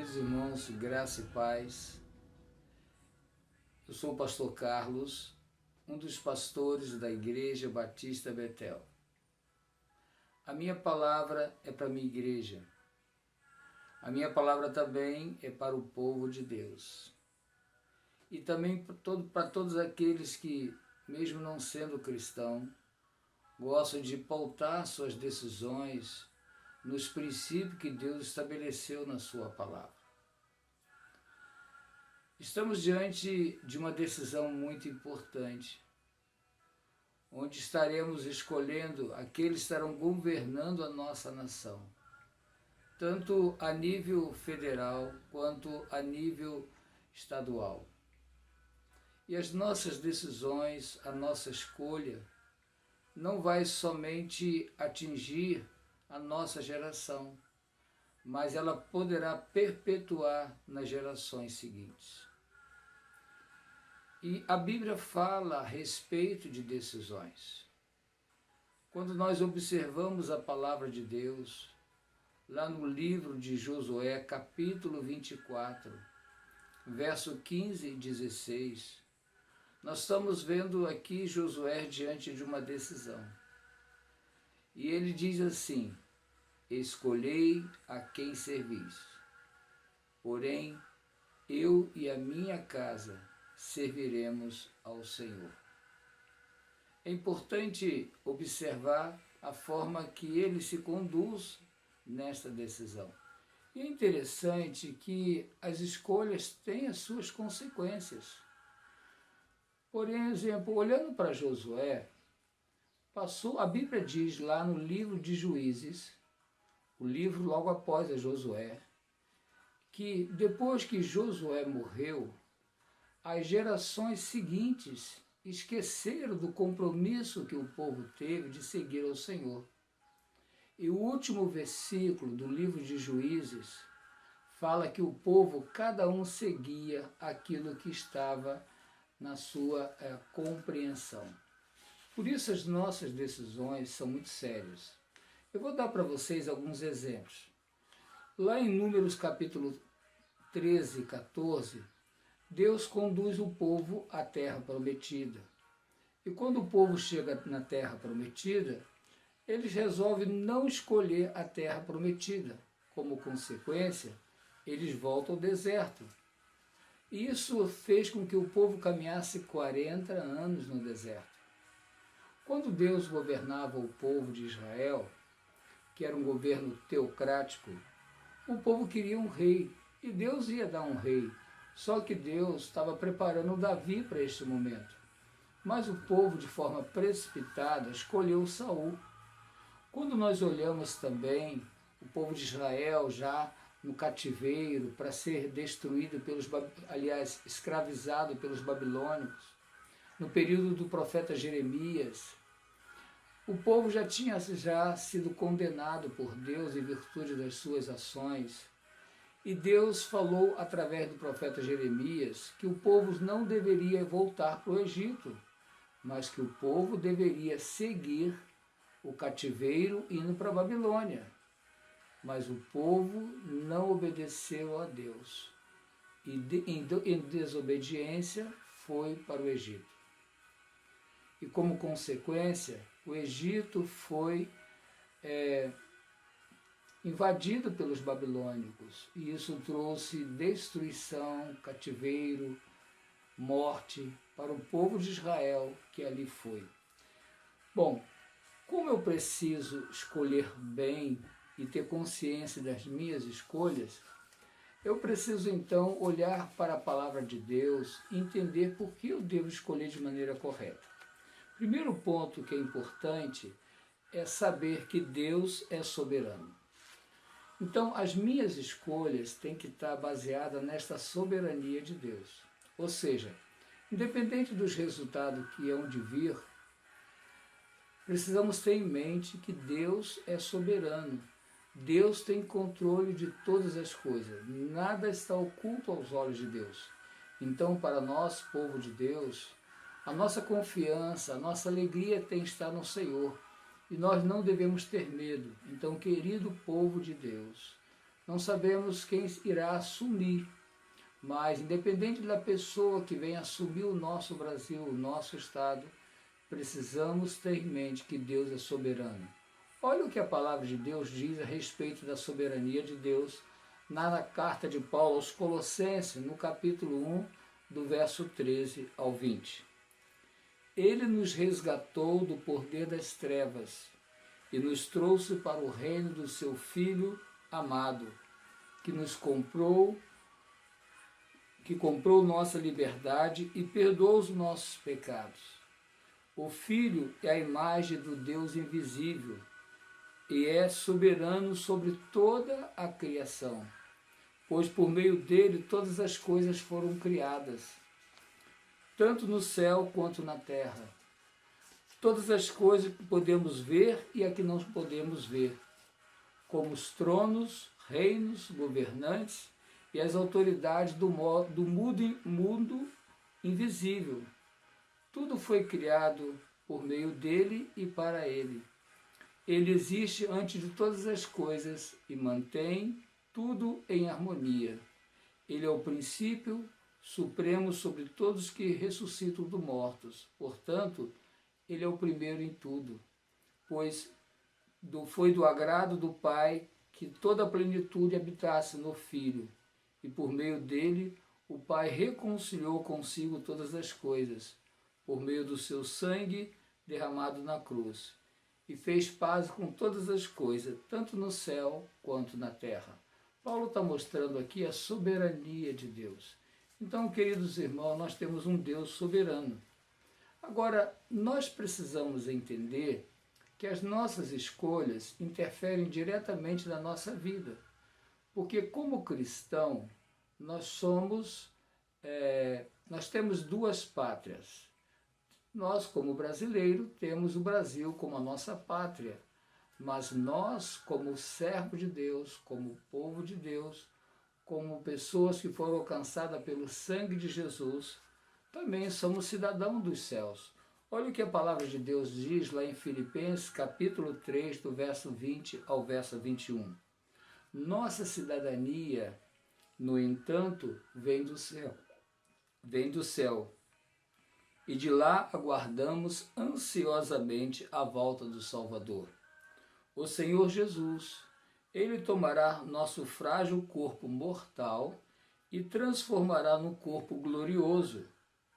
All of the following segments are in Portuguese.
Queridos irmãos, graça e paz. Eu sou o pastor Carlos, um dos pastores da Igreja Batista Betel. A minha palavra é para a minha igreja. A minha palavra também é para o povo de Deus. E também para todos aqueles que, mesmo não sendo cristão, gostam de pautar suas decisões nos princípios que Deus estabeleceu na sua palavra. Estamos diante de uma decisão muito importante, onde estaremos escolhendo aqueles que estarão governando a nossa nação, tanto a nível federal quanto a nível estadual. E as nossas decisões, a nossa escolha, não vai somente atingir a nossa geração, mas ela poderá perpetuar nas gerações seguintes. E a Bíblia fala a respeito de decisões. Quando nós observamos a palavra de Deus, lá no livro de Josué, capítulo 24, verso 15 e 16, nós estamos vendo aqui Josué diante de uma decisão. E ele diz assim: escolhei a quem servis, porém eu e a minha casa serviremos ao Senhor. É importante observar a forma que ele se conduz nesta decisão. E é interessante que as escolhas têm as suas consequências. Por exemplo, olhando para Josué, a Bíblia diz lá no livro de Juízes, o livro logo após a Josué, que depois que Josué morreu, as gerações seguintes esqueceram do compromisso que o povo teve de seguir ao Senhor. E o último versículo do livro de Juízes fala que o povo, cada um seguia aquilo que estava na sua compreensão. Por isso as nossas decisões são muito sérias. Eu vou dar para vocês alguns exemplos. Lá em Números capítulo 13 e 14, Deus conduz o povo à terra prometida. E quando o povo chega na terra prometida, eles resolvem não escolher a terra prometida. Como consequência, eles voltam ao deserto. Isso fez com que o povo caminhasse 40 anos no deserto. Quando Deus governava o povo de Israel, que era um governo teocrático, o povo queria um rei, e Deus ia dar um rei. Só que Deus estava preparando Davi para este momento. Mas o povo, de forma precipitada, escolheu Saul. Quando nós olhamos também o povo de Israel já no cativeiro, para ser destruído escravizado pelos babilônicos, no período do profeta Jeremias, o povo já tinha sido condenado por Deus em virtude das suas ações. E Deus falou através do profeta Jeremias que o povo não deveria voltar para o Egito, mas que o povo deveria seguir o cativeiro indo para a Babilônia. Mas o povo não obedeceu a Deus e em desobediência foi para o Egito. E como consequência, o Egito foi invadido pelos babilônicos, e isso trouxe destruição, cativeiro, morte para o povo de Israel que ali foi. Bom, como eu preciso escolher bem e ter consciência das minhas escolhas, eu preciso então olhar para a palavra de Deus e entender por que eu devo escolher de maneira correta. Primeiro ponto que é importante é saber que Deus é soberano. Então, as minhas escolhas têm que estar baseadas nesta soberania de Deus. Ou seja, independente dos resultados que hão de vir, precisamos ter em mente que Deus é soberano. Deus tem controle de todas as coisas. Nada está oculto aos olhos de Deus. Então, para nós, povo de Deus, a nossa confiança, a nossa alegria tem que estar no Senhor. E nós não devemos ter medo. Então, querido povo de Deus, Não sabemos quem irá assumir, mas independente da pessoa que venha assumir o nosso Brasil, o nosso Estado, precisamos ter em mente que Deus é soberano. Olha o que a palavra de Deus diz a respeito da soberania de Deus na carta de Paulo aos Colossenses, no capítulo 1, do verso 13 ao 20. Ele nos resgatou do poder das trevas e nos trouxe para o reino do seu Filho amado, que comprou nossa liberdade e perdoou os nossos pecados. O Filho é a imagem do Deus invisível e é soberano sobre toda a criação, pois por meio dele todas as coisas foram criadas, tanto no céu quanto na terra. Todas as coisas que podemos ver e a que não podemos ver, como os tronos, reinos, governantes e as autoridades do mundo invisível. Tudo foi criado por meio dele e para ele. Ele existe antes de todas as coisas e mantém tudo em harmonia. Ele é o princípio supremo sobre todos que ressuscitam dos mortos. Portanto, ele é o primeiro em tudo, pois foi do agrado do Pai que toda a plenitude habitasse no Filho, e por meio dele o Pai reconciliou consigo todas as coisas, por meio do seu sangue derramado na cruz, e fez paz com todas as coisas, tanto no céu quanto na terra. Paulo está mostrando aqui a soberania de Deus. Então, queridos irmãos, nós temos um Deus soberano. Agora, nós precisamos entender que as nossas escolhas interferem diretamente na nossa vida. Porque como cristão, nós temos duas pátrias. Nós, como brasileiro, temos o Brasil como a nossa pátria. Mas nós, como servo de Deus, como povo de Deus, como pessoas que foram alcançadas pelo sangue de Jesus, também somos cidadãos dos céus. Olha o que a palavra de Deus diz lá em Filipenses, capítulo 3, do verso 20 ao verso 21. Nossa cidadania, no entanto, vem do céu, e de lá aguardamos ansiosamente a volta do Salvador, o Senhor Jesus. Ele tomará nosso frágil corpo mortal e transformará no corpo glorioso,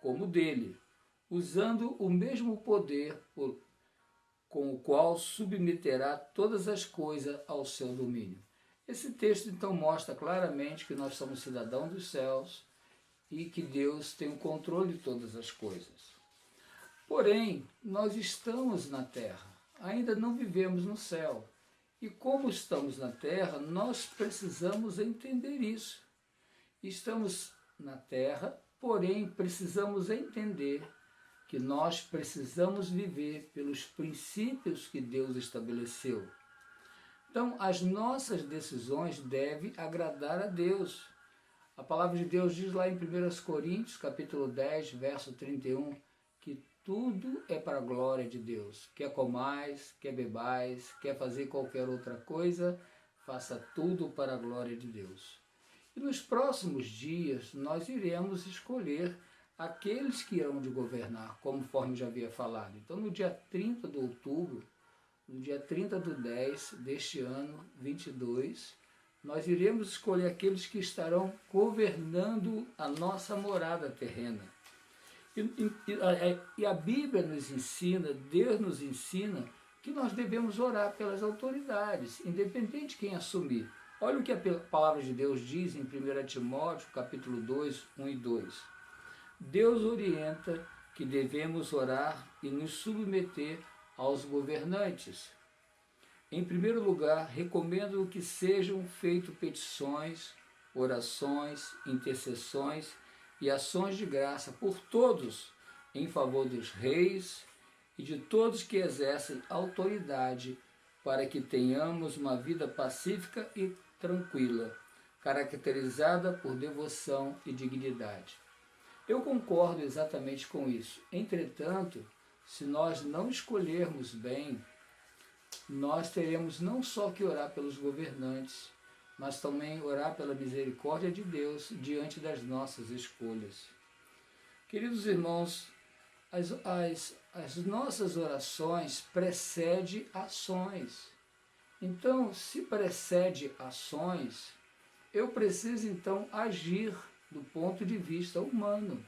como dele, usando o mesmo poder com o qual submeterá todas as coisas ao seu domínio. Esse texto então mostra claramente que nós somos cidadãos dos céus e que Deus tem o controle de todas as coisas. Porém, nós estamos na terra, ainda não vivemos no céu. E como estamos na terra, nós precisamos entender isso. Estamos na terra, porém precisamos entender que nós precisamos viver pelos princípios que Deus estabeleceu. Então, as nossas decisões devem agradar a Deus. A palavra de Deus diz lá em 1 Coríntios, capítulo 10, verso 31, que tudo é para a glória de Deus. Quer comais, quer bebais, quer fazer qualquer outra coisa, faça tudo para a glória de Deus. E nos próximos dias nós iremos escolher aqueles que irão de governar, conforme já havia falado. Então, no dia 30 de outubro, no dia 30 do 10 deste ano, 22, nós iremos escolher aqueles que estarão governando a nossa morada terrena. E a Bíblia nos ensina, Deus nos ensina, que nós devemos orar pelas autoridades, independente de quem assumir. Olha o que a palavra de Deus diz em 1 Timóteo, capítulo 2, 1 e 2. Deus orienta que devemos orar e nos submeter aos governantes. Em primeiro lugar, recomendo que sejam feitas petições, orações, intercessões e ações de graça por todos, em favor dos reis e de todos que exercem autoridade, para que tenhamos uma vida pacífica e tranquila, caracterizada por devoção e dignidade. Eu concordo exatamente com isso. Entretanto, se nós não escolhermos bem, nós teremos não só que orar pelos governantes, mas também orar pela misericórdia de Deus diante das nossas escolhas. Queridos irmãos, as nossas orações precedem ações. Então, se precede ações, eu preciso então agir do ponto de vista humano.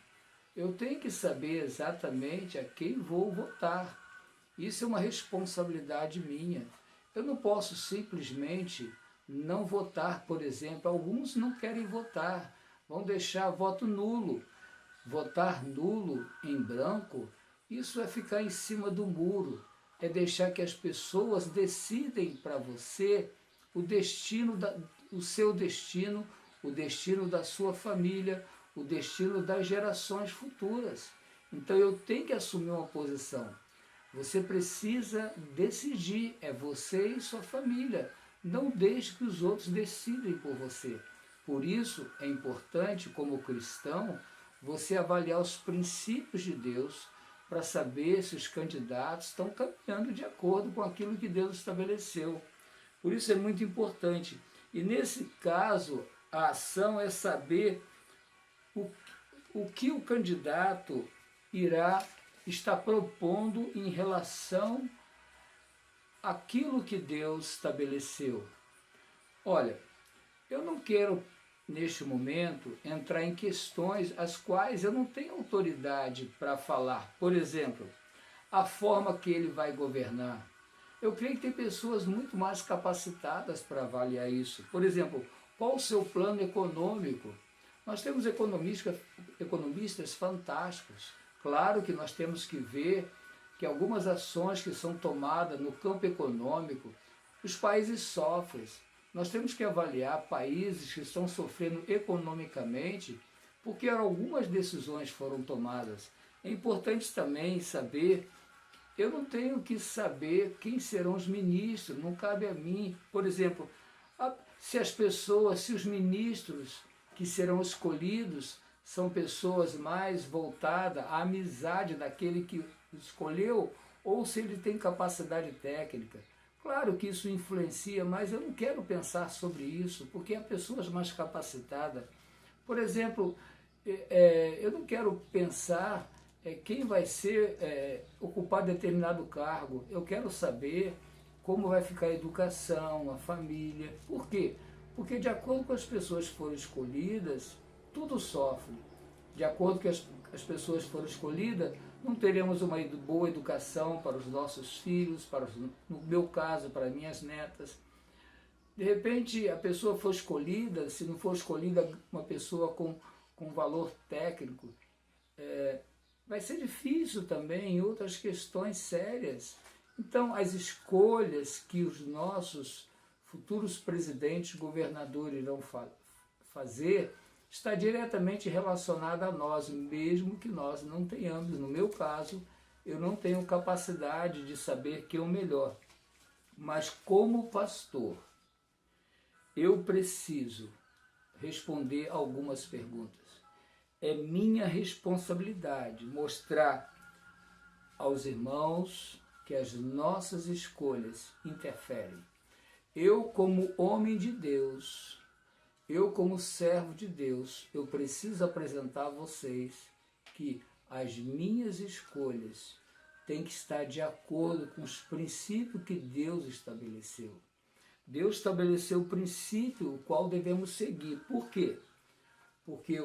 Eu tenho que saber exatamente a quem vou votar. Isso é uma responsabilidade minha. Eu não posso simplesmente não votar, por exemplo. Alguns não querem votar, vão deixar voto nulo. Votar nulo em branco, isso é ficar em cima do muro, é deixar que as pessoas decidem para você o destino, o seu destino, o destino da sua família, o destino das gerações futuras. Então eu tenho que assumir uma posição. Você precisa decidir, é você e sua família. Não deixe que os outros decidem por você. Por isso é importante, como cristão, você avaliar os princípios de Deus para saber se os candidatos estão caminhando de acordo com aquilo que Deus estabeleceu. Por isso é muito importante. E nesse caso, a ação é saber o que o candidato irá estar propondo em relação àquilo que Deus estabeleceu. Olha, eu não quero, neste momento, entrar em questões as quais eu não tenho autoridade para falar. Por exemplo, a forma que ele vai governar. Eu creio que tem pessoas muito mais capacitadas para avaliar isso. Por exemplo, qual o seu plano econômico? Nós temos economistas fantásticos. Claro que nós temos que ver que algumas ações que são tomadas no campo econômico, os países sofrem. Nós temos que avaliar países que estão sofrendo economicamente porque algumas decisões foram tomadas. É importante também saber, eu não tenho que saber quem serão os ministros, não cabe a mim. Por exemplo, se os ministros que serão escolhidos são pessoas mais voltadas à amizade daquele que escolheu, ou se ele tem capacidade técnica. Claro que isso influencia, mas eu não quero pensar sobre isso, porque há pessoas mais capacitadas. Por exemplo, eu não quero pensar quem vai ocupar determinado cargo. Eu quero saber como vai ficar a educação, a família. Por quê? Porque de acordo com as pessoas que foram escolhidas, tudo sofre. De acordo com as pessoas que foram escolhidas, não teremos uma boa educação para os nossos filhos, no meu caso, para minhas netas. De repente, a pessoa for escolhida, se não for escolhida uma pessoa com valor técnico, vai ser difícil também em outras questões sérias. Então, as escolhas que os nossos futuros presidentes, governadores irão fazer, está diretamente relacionada a nós, mesmo que nós não tenhamos. No meu caso, eu não tenho capacidade de saber que é o melhor. Mas como pastor, eu preciso responder algumas perguntas. É minha responsabilidade mostrar aos irmãos que as nossas escolhas interferem. Eu, como homem de Deus, eu, como servo de Deus, eu preciso apresentar a vocês que as minhas escolhas têm que estar de acordo com os princípios que Deus estabeleceu. Deus estabeleceu o princípio o qual devemos seguir. Por quê? Porque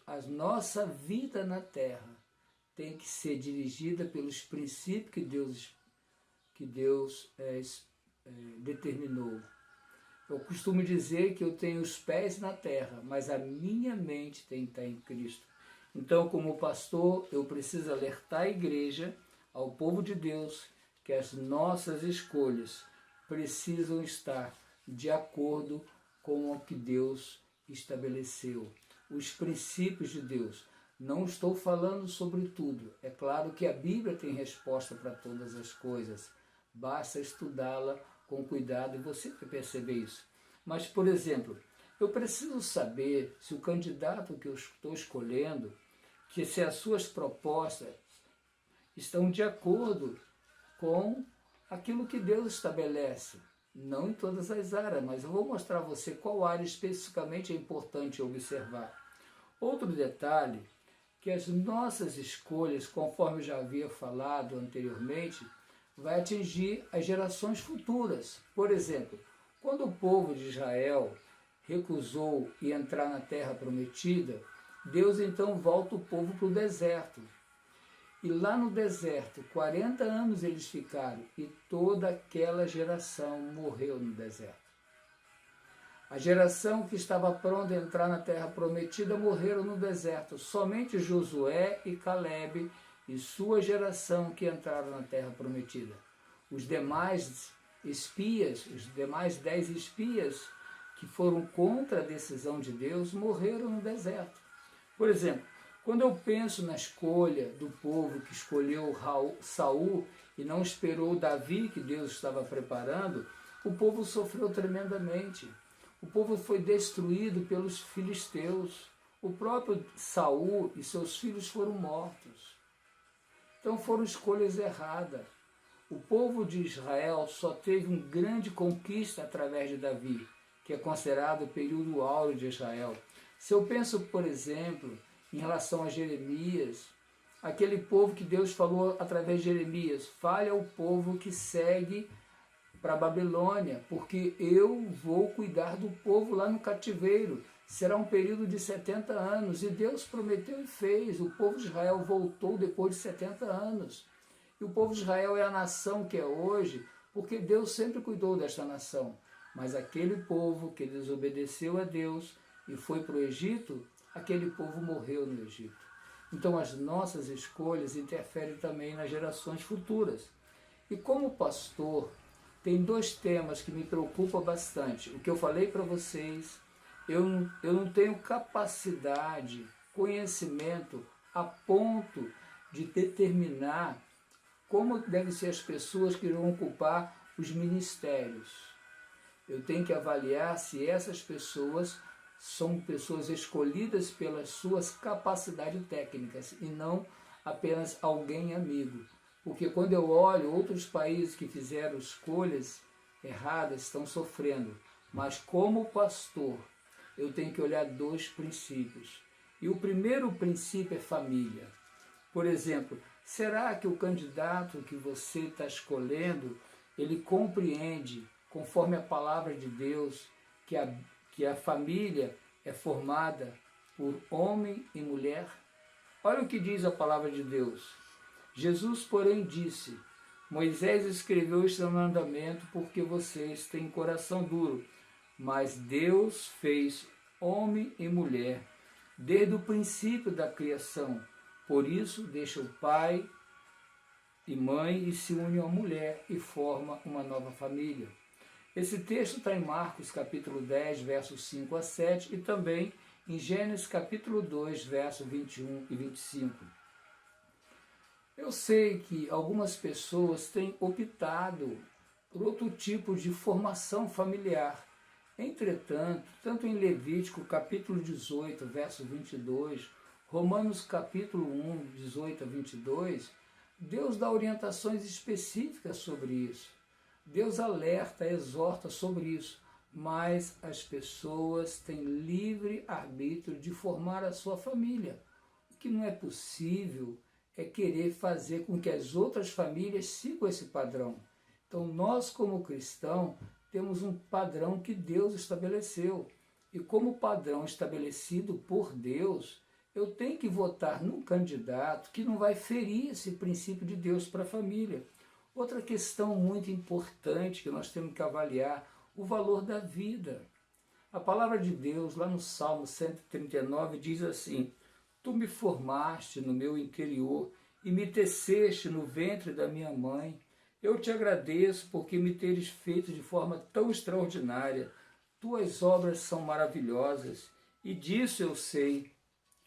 a nossa vida na terra tem que ser dirigida pelos princípios que Deus determinou. Eu costumo dizer que eu tenho os pés na terra, mas a minha mente tem que estar em Cristo. Então, como pastor, eu preciso alertar a igreja, ao povo de Deus, que as nossas escolhas precisam estar de acordo com o que Deus estabeleceu. Os princípios de Deus. Não estou falando sobre tudo. É claro que a Bíblia tem resposta para todas as coisas. Basta estudá-la com cuidado e você vai perceber isso. Mas, por exemplo, eu preciso saber se o candidato que eu estou escolhendo, se as suas propostas estão de acordo com aquilo que Deus estabelece. Não em todas as áreas, mas eu vou mostrar a você qual área especificamente é importante observar. Outro detalhe, que as nossas escolhas, conforme eu já havia falado anteriormente, vai atingir as gerações futuras. Por exemplo, quando o povo de Israel recusou entrar na terra prometida, Deus então volta o povo para o deserto. E lá no deserto, 40 anos eles ficaram e toda aquela geração morreu no deserto. A geração que estava pronta a entrar na terra prometida morreram no deserto. Somente Josué e Caleb e sua geração que entraram na terra prometida. Os demais espias, os demais 10 espias que foram contra a decisão de Deus, morreram no deserto. Por exemplo, quando eu penso na escolha do povo que escolheu Saul e não esperou Davi, que Deus estava preparando, o povo sofreu tremendamente. O povo foi destruído pelos filisteus. O próprio Saul e seus filhos foram mortos. Então foram escolhas erradas. O povo de Israel só teve uma grande conquista através de Davi, que é considerado o período áureo de Israel. Se eu penso, por exemplo, em relação a Jeremias, aquele povo que Deus falou através de Jeremias, fale ao povo que segue para a Babilônia, porque eu vou cuidar do povo lá no cativeiro. Será um período de 70 anos, e Deus prometeu e fez. O povo de Israel voltou depois de 70 anos. E o povo de Israel é a nação que é hoje, porque Deus sempre cuidou desta nação. Mas aquele povo que desobedeceu a Deus e foi para o Egito, aquele povo morreu no Egito. Então as nossas escolhas interferem também nas gerações futuras. E como pastor, tem 2 temas que me preocupam bastante. O que eu falei para vocês, eu não tenho capacidade, conhecimento a ponto de determinar como devem ser as pessoas que irão ocupar os ministérios. Eu tenho que avaliar se essas pessoas são pessoas escolhidas pelas suas capacidades técnicas e não apenas alguém amigo. Porque quando eu olho outros países que fizeram escolhas erradas estão sofrendo. Mas como pastor, eu tenho que olhar 2 princípios. E o primeiro princípio é família. Por exemplo, será que o candidato que você está escolhendo, ele compreende, conforme a palavra de Deus, que a família é formada por homem e mulher? Olha o que diz a palavra de Deus. Jesus, porém, disse: Moisés escreveu este mandamento porque vocês têm coração duro, mas Deus fez homem e mulher desde o princípio da criação. Por isso, deixa o pai e mãe e se une à mulher e forma uma nova família. Esse texto está em Marcos capítulo 10, versos 5 a 7 e também em Gênesis capítulo 2, versos 21 e 25. Eu sei que algumas pessoas têm optado por outro tipo de formação familiar. Entretanto, tanto em Levítico capítulo 18, verso 22, Romanos capítulo 1, 18 a 22, Deus dá orientações específicas sobre isso. Deus alerta, exorta sobre isso, mas as pessoas têm livre arbítrio de formar a sua família. O que não é possível é querer fazer com que as outras famílias sigam esse padrão. Então nós, como cristãos, temos um padrão que Deus estabeleceu. E como padrão estabelecido por Deus, eu tenho que votar num candidato que não vai ferir esse princípio de Deus para a família. Outra questão muito importante que nós temos que avaliar, o valor da vida. A palavra de Deus, lá no Salmo 139, diz assim: Tu me formaste no meu interior e me teceste no ventre da minha mãe. Eu te agradeço porque me teres feito de forma tão extraordinária. Tuas obras são maravilhosas e disso eu sei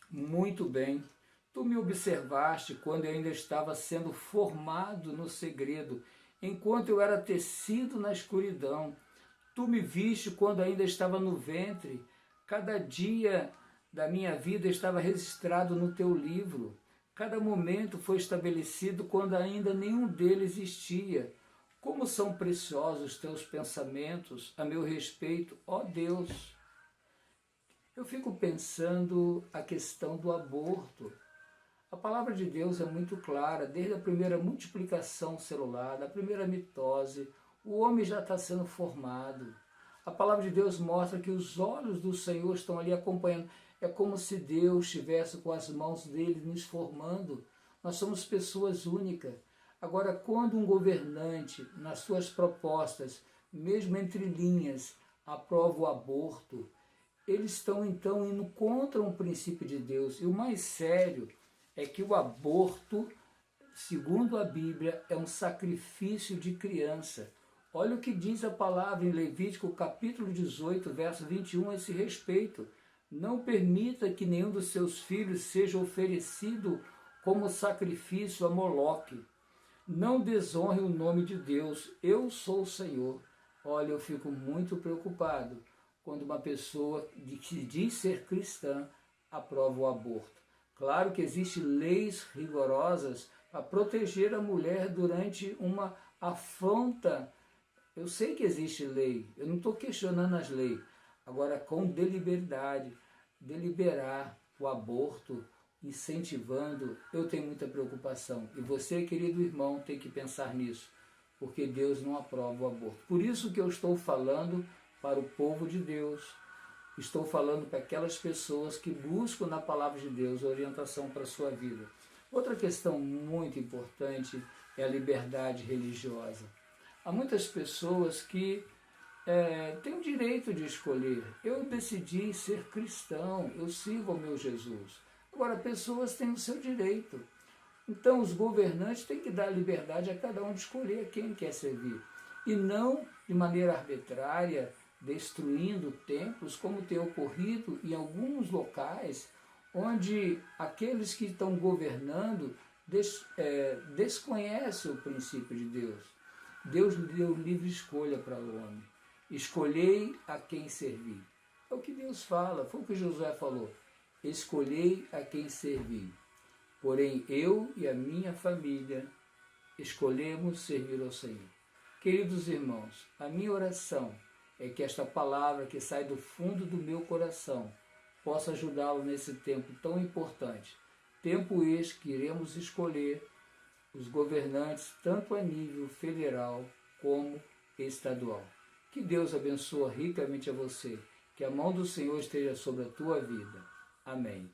muito bem. Tu me observaste quando eu ainda estava sendo formado no segredo, enquanto eu era tecido na escuridão. Tu me viste quando ainda estava no ventre. Cada dia da minha vida estava registrado no teu livro. Cada momento foi estabelecido quando ainda nenhum deles existia. Como são preciosos os teus pensamentos a meu respeito, ó Deus. Eu fico pensando a questão do aborto. A palavra de Deus é muito clara, desde a primeira multiplicação celular, da primeira mitose, o homem já está sendo formado. A palavra de Deus mostra que os olhos do Senhor estão ali acompanhando. É como se Deus estivesse com as mãos dele nos formando. Nós somos pessoas únicas. Agora, quando um governante, nas suas propostas, mesmo entre linhas, aprova o aborto, eles estão então indo contra um princípio de Deus. E o mais sério é que o aborto, segundo a Bíblia, é um sacrifício de criança. Olha o que diz a palavra em Levítico, capítulo 18, verso 21, a esse respeito. Não permita que nenhum dos seus filhos seja oferecido como sacrifício a Moloque. Não desonre o nome de Deus. Eu sou o Senhor. Olha, eu fico muito preocupado quando uma pessoa que diz ser cristã aprova o aborto. Claro que existem leis rigorosas para proteger a mulher durante uma afronta. Eu sei que existe lei, eu não estou questionando as leis. Agora, com deliberar o aborto, incentivando, eu tenho muita preocupação. E você, querido irmão, tem que pensar nisso, porque Deus não aprova o aborto. Por isso que eu estou falando para o povo de Deus, estou falando para aquelas pessoas que buscam na palavra de Deus orientação para a sua vida. Outra questão muito importante é a liberdade religiosa. Há muitas pessoas que têm o direito de escolher. Eu decidi ser cristão, eu sigo ao meu Jesus. Agora, pessoas têm o seu direito. Então, os governantes têm que dar liberdade a cada um de escolher quem quer servir. E não de maneira arbitrária, destruindo templos, como tem ocorrido em alguns locais, onde aqueles que estão governando desconhecem o princípio de Deus. Deus deu livre escolha para o homem. Escolhei a quem servir. É o que Deus fala, foi o que Josué falou. Escolhei a quem servir. Porém, eu e a minha família escolhemos servir ao Senhor. Queridos irmãos, a minha oração é que esta palavra que sai do fundo do meu coração possa ajudá-lo nesse tempo tão importante. Tempo este que iremos escolher os governantes tanto a nível federal como estadual. Que Deus abençoe ricamente a você, que a mão do Senhor esteja sobre a tua vida. Amém.